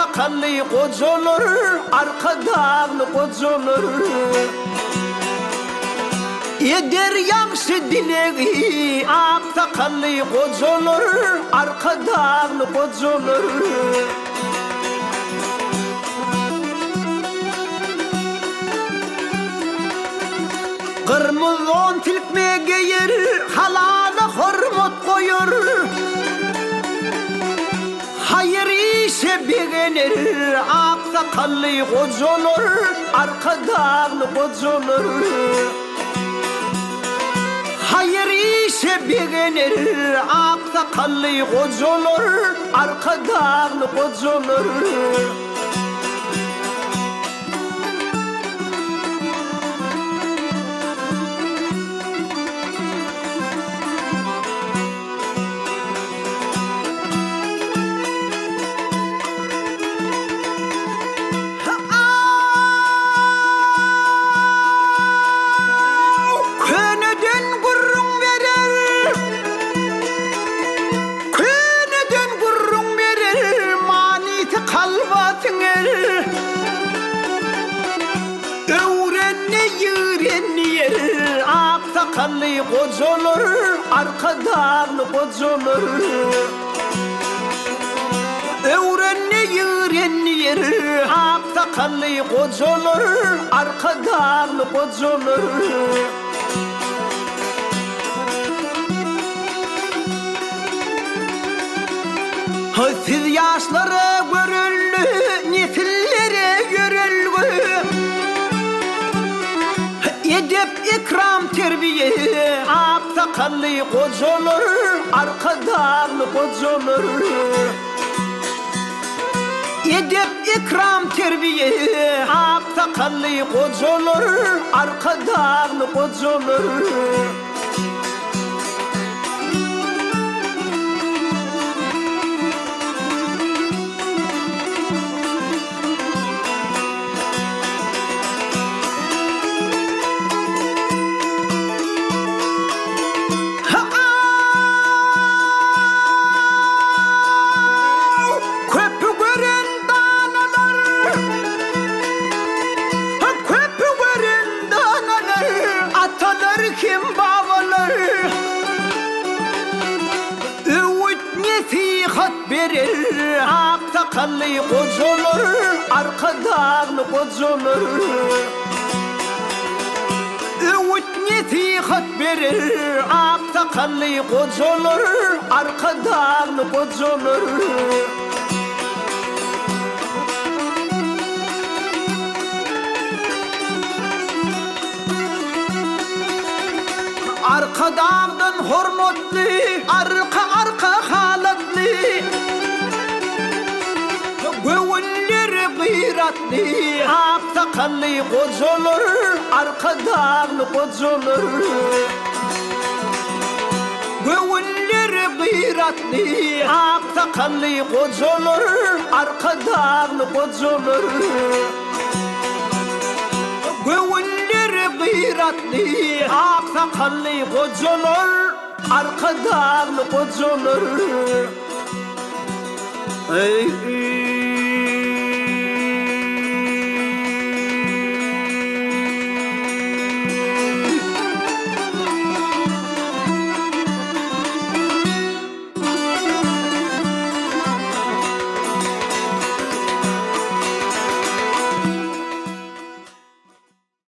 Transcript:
sakallı kocalar, arkadan kocalar. Eder yakşı dileği, ak sakallı kocalar, arkadan kocalar. Kırmızı tilkme giyer, halana hürmet koyur. Hayır işe beğenir, ak sakallı kocalar, arkadan kocalar. Hayır işe beğenir, ak sakallı kocalar, arkadan kocalar. Sakallı kocalar, arkadan kocalar. Öğrenir, ak sakallı kocalar, arkadan kocalar. Siz yaşlara görüldü, nesillere görüldü. Edep ikram terbiye, ak sakallı kocalar, arkadan kocalar. Edep ikram terbiye, ak sakallı kocalar, arkadan kocalar. Verir, ak sakallı kocalar, arkadan kocalar. Öğüt nasihat verir, ak sakallı kocalar, arkadan kocalar. Arkadan hürmetli, arka halatlı. Göğünleri gıyratlı, ak sakallı kocalar, arkadan kocalar. Göğünleri gıyratlı, ak sakallı kocalar, arkadan kocalar. Göğünleri gıyratlı, ak sakallı kocalar, arkadan kocalar. Ey